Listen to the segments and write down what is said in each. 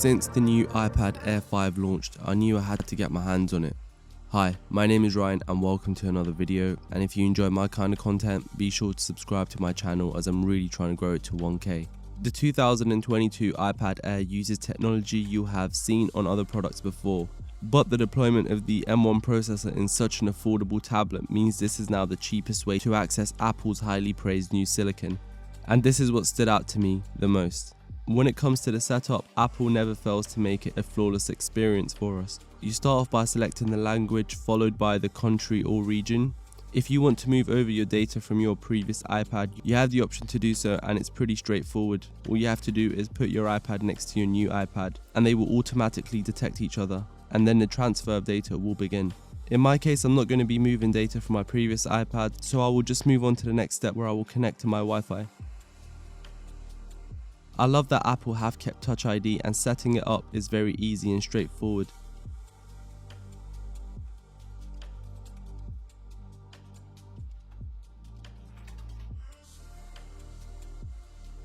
Since the new iPad Air 5 launched, I knew I had to get my hands on it. Hi, my name is Ryan and welcome to another video, and if you enjoy my kind of content, be sure to subscribe to my channel as I'm really trying to grow it to 1K. The 2022 iPad Air uses technology you have seen on other products before, but the deployment of the M1 processor in such an affordable tablet means this is now the cheapest way to access Apple's highly praised new silicon. And this is what stood out to me the most. When it comes to the setup, Apple never fails to make it a flawless experience for us. You start off by selecting the language followed by the country or region. If you want to move over your data from your previous iPad, you have the option to do so, and it's pretty straightforward. All you have to do is put your iPad next to your new iPad and they will automatically detect each other, and then the transfer of data will begin. In my case, I'm not going to be moving data from my previous iPad, so I will just move on to the next step where I will connect to my Wi-Fi. I love that Apple have kept Touch ID, and setting it up is very easy and straightforward.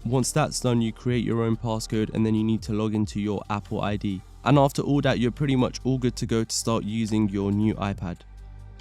Once that's done, you create your own passcode and then you need to log into your Apple ID. And after all that, you're pretty much all good to go to start using your new iPad.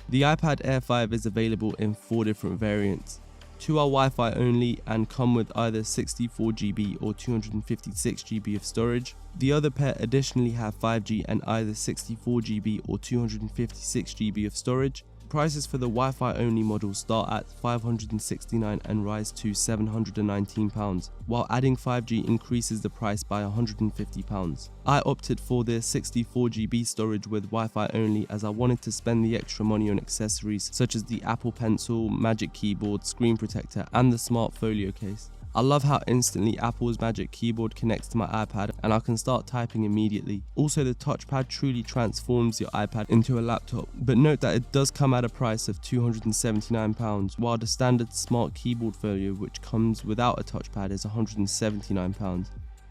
The iPad Air 5 is available in 4 different variants. 2 are Wi-Fi only and come with either 64GB or 256GB of storage. The other pair additionally have 5G and either 64GB or 256GB of storage. Prices for the Wi-Fi only model start at £569 and rise to £719, while adding 5G increases the price by £150. I opted for the 64GB storage with Wi-Fi only as I wanted to spend the extra money on accessories such as the Apple Pencil, Magic Keyboard, screen protector and the Smart Folio case. I love how instantly Apple's Magic Keyboard connects to my iPad and I can start typing immediately. Also, the touchpad truly transforms your iPad into a laptop, but note that it does come at a price of £279, while the standard Smart Keyboard Folio, which comes without a touchpad, is £179.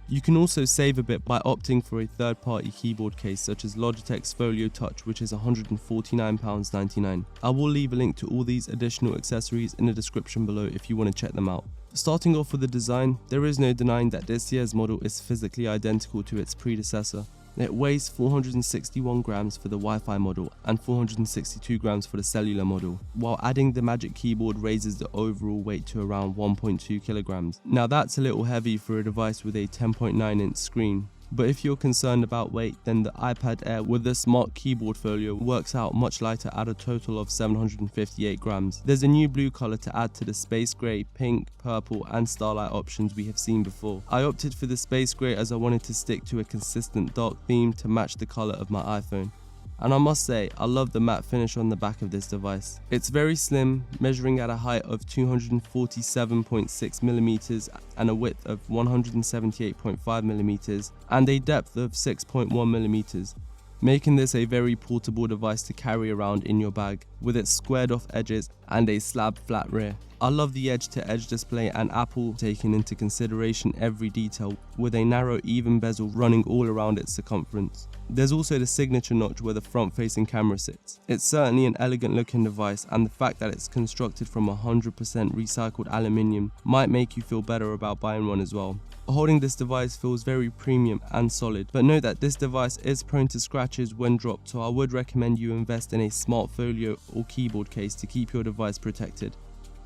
You can also save a bit by opting for a third-party keyboard case such as Logitech's Folio Touch, which is £149.99. I will leave a link to all these additional accessories in the description below if you want to check them out. Starting off with the design, there is no denying that this year's model is physically identical to its predecessor. It weighs 461 grams for the Wi-Fi model and 462 grams for the cellular model, while adding the Magic Keyboard raises the overall weight to around 1.2 kilograms. Now that's a little heavy for a device with a 10.9-inch screen. But if you're concerned about weight, then the iPad Air with the Smart Keyboard Folio works out much lighter at a total of 758 grams. There's a new blue color to add to the space gray, pink, purple and starlight options we have seen before. I opted for the space gray as I wanted to stick to a consistent dark theme to match the color of my iPhone. And I must say, I love the matte finish on the back of this device. It's very slim, measuring at a height of 247.6mm and a width of 178.5mm and a depth of 6.1mm, making this a very portable device to carry around in your bag with its squared off edges and a slab flat rear. I love the edge-to-edge display and Apple taking into consideration every detail with a narrow even bezel running all around its circumference. There's also the signature notch where the front-facing camera sits. It's certainly an elegant looking device, and the fact that it's constructed from 100% recycled aluminium might make you feel better about buying one as well. Holding this device feels very premium and solid, but note that this device is prone to scratches when dropped, so I would recommend you invest in a Smart Folio or keyboard case to keep your device protected.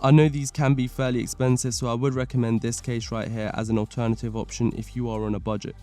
I know these can be fairly expensive, so I would recommend this case right here as an alternative option if you are on a budget.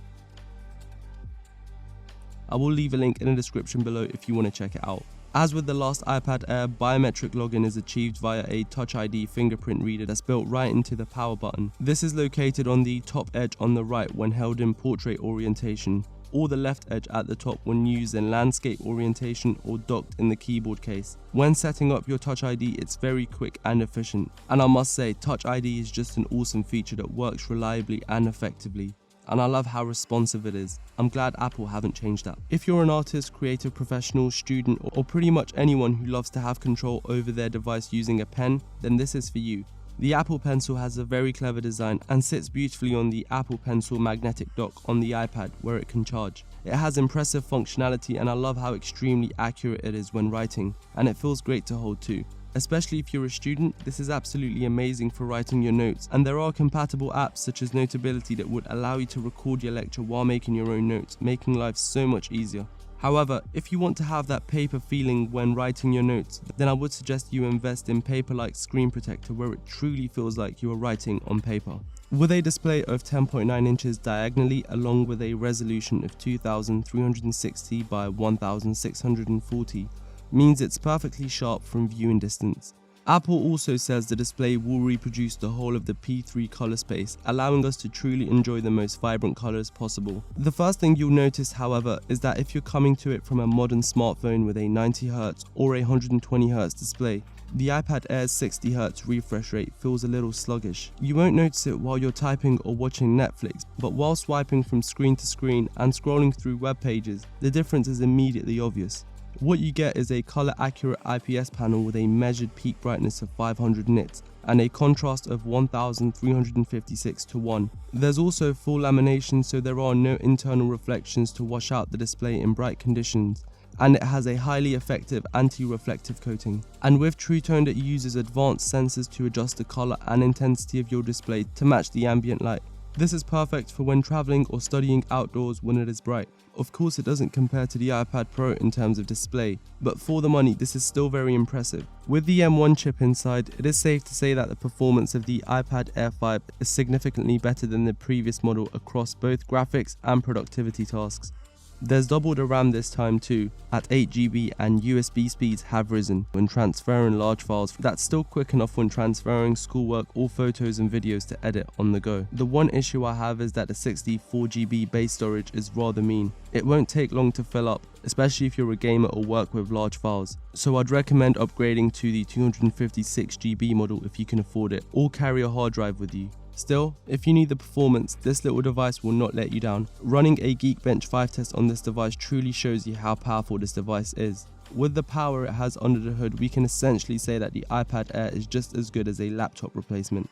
I will leave a link in the description below if you want to check it out. As with the last iPad Air, biometric login is achieved via a Touch ID fingerprint reader that's built right into the power button. This is located on the top edge on the right when held in portrait orientation, or the left edge at the top when used in landscape orientation or docked in the keyboard case. When setting up your Touch ID, it's very quick and efficient. And I must say, Touch ID is just an awesome feature that works reliably and effectively. And I love how responsive it is. I'm glad Apple haven't changed that. If you're an artist, creative professional, student, or pretty much anyone who loves to have control over their device using a pen, then this is for you. The Apple Pencil has a very clever design and sits beautifully on the Apple Pencil magnetic dock on the iPad where it can charge. It has impressive functionality and I love how extremely accurate it is when writing, and it feels great to hold too. Especially if you're a student, this is absolutely amazing for writing your notes, and there are compatible apps such as Notability that would allow you to record your lecture while making your own notes, making life so much easier. However, if you want to have that paper feeling when writing your notes, then I would suggest you invest in paper-like screen protector where it truly feels like you are writing on paper. With a display of 10.9 inches diagonally along with a resolution of 2360 by 1640 means it's perfectly sharp from viewing distance. Apple also says the display will reproduce the whole of the P3 color space, allowing us to truly enjoy the most vibrant colors possible. The first thing you'll notice, however, is that if you're coming to it from a modern smartphone with a 90Hz or a 120Hz display, the iPad Air's 60Hz refresh rate feels a little sluggish. You won't notice it while you're typing or watching Netflix, but while swiping from screen to screen and scrolling through web pages, the difference is immediately obvious. What you get is a color accurate IPS panel with a measured peak brightness of 500 nits and a contrast of 1356 to 1. There's also full lamination, so there are no internal reflections to wash out the display in bright conditions, and it has a highly effective anti-reflective coating. And with True Tone, it uses advanced sensors to adjust the color and intensity of your display to match the ambient light. This is perfect for when traveling or studying outdoors when it is bright. Of course, it doesn't compare to the iPad Pro in terms of display, but for the money, this is still very impressive. With the M1 chip inside, it is safe to say that the performance of the iPad Air 5 is significantly better than the previous model across both graphics and productivity tasks. There's double the RAM this time too, at 8GB, and USB speeds have risen when transferring large files. That's still quick enough when transferring schoolwork or photos and videos to edit on the go. The one issue I have is that the 64GB base storage is rather mean. It won't take long to fill up, especially if you're a gamer or work with large files. So I'd recommend upgrading to the 256GB model if you can afford it, or carry a hard drive with you. Still, if you need the performance, this little device will not let you down. Running a Geekbench 5 test on this device truly shows you how powerful this device is. With the power it has under the hood, we can essentially say that the iPad Air is just as good as a laptop replacement.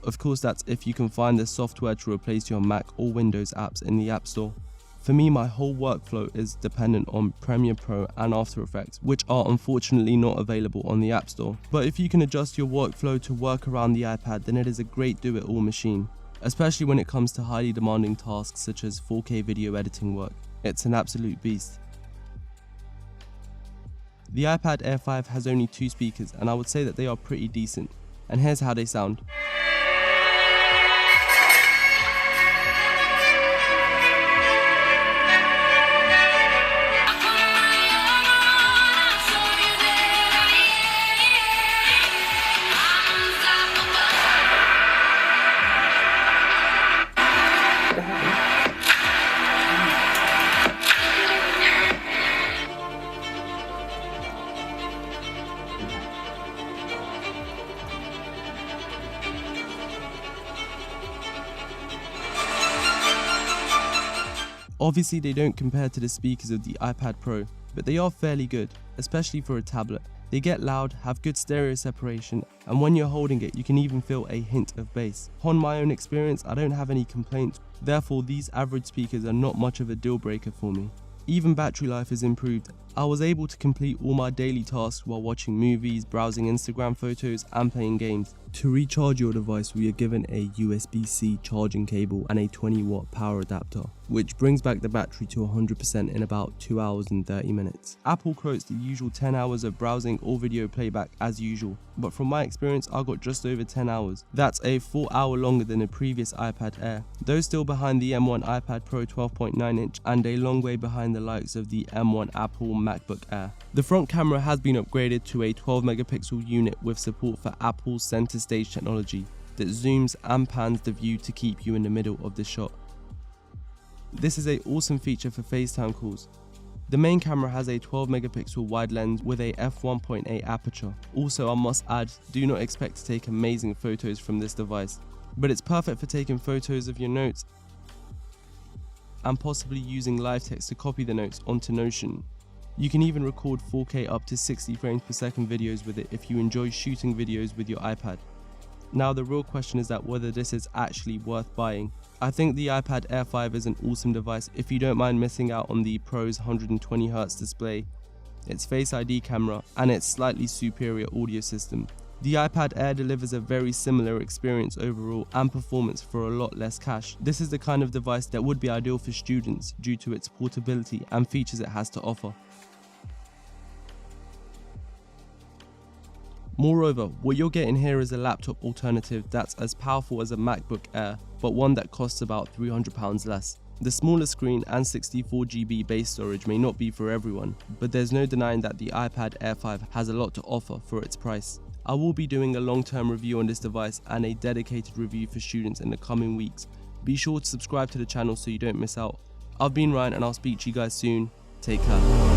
Of course, that's if you can find the software to replace your Mac or Windows apps in the App Store. For me, my whole workflow is dependent on Premiere Pro and After Effects, which are unfortunately not available on the App Store. But if you can adjust your workflow to work around the iPad, then it is a great do-it-all machine, especially when it comes to highly demanding tasks such as 4K video editing work. It's an absolute beast. The iPad Air 5 has only 2 speakers, and I would say that they are pretty decent, and here's how they sound. Obviously they don't compare to the speakers of the iPad Pro, but they are fairly good, especially for a tablet. They get loud, have good stereo separation, and when you're holding it you can even feel a hint of bass. On my own experience, I don't have any complaints, therefore these average speakers are not much of a deal breaker for me. Even battery life is improved. I was able to complete all my daily tasks while watching movies, browsing Instagram photos and playing games. To recharge your device, we are given a USB-C charging cable and a 20-watt power adapter, which brings back the battery to 100% in about 2 hours and 30 minutes. Apple quotes the usual 10 hours of browsing or video playback as usual, but from my experience I got just over 10 hours. That's a full hour longer than the previous iPad Air, though still behind the M1 iPad Pro 12.9 inch and a long way behind the likes of the M1 Apple MacBook Air. The front camera has been upgraded to a 12 megapixel unit with support for Apple's center stage technology that zooms and pans the view to keep you in the middle of the shot. This is an awesome feature for FaceTime calls. The main camera has a 12 megapixel wide lens with a f1.8 aperture. Also, I must add, do not expect to take amazing photos from this device, but it's perfect for taking photos of your notes and possibly using live text to copy the notes onto Notion. You can even record 4K up to 60 frames per second videos with it if you enjoy shooting videos with your iPad. Now the real question is that whether this is actually worth buying. I think the iPad Air 5 is an awesome device if you don't mind missing out on the Pro's 120Hz display. its Face ID camera, and its slightly superior audio system. The iPad Air delivers a very similar experience overall and performance for a lot less cash. This is the kind of device that would be ideal for students due to its portability and features it has to offer. Moreover, what you're getting here is a laptop alternative that's as powerful as a MacBook Air, but one that costs about £300 less. The smaller screen and 64GB base storage may not be for everyone, but there's no denying that the iPad Air 5 has a lot to offer for its price. I will be doing a long-term review on this device and a dedicated review for students in the coming weeks. Be sure to subscribe to the channel so you don't miss out. I've been Ryan and I'll speak to you guys soon. Take care.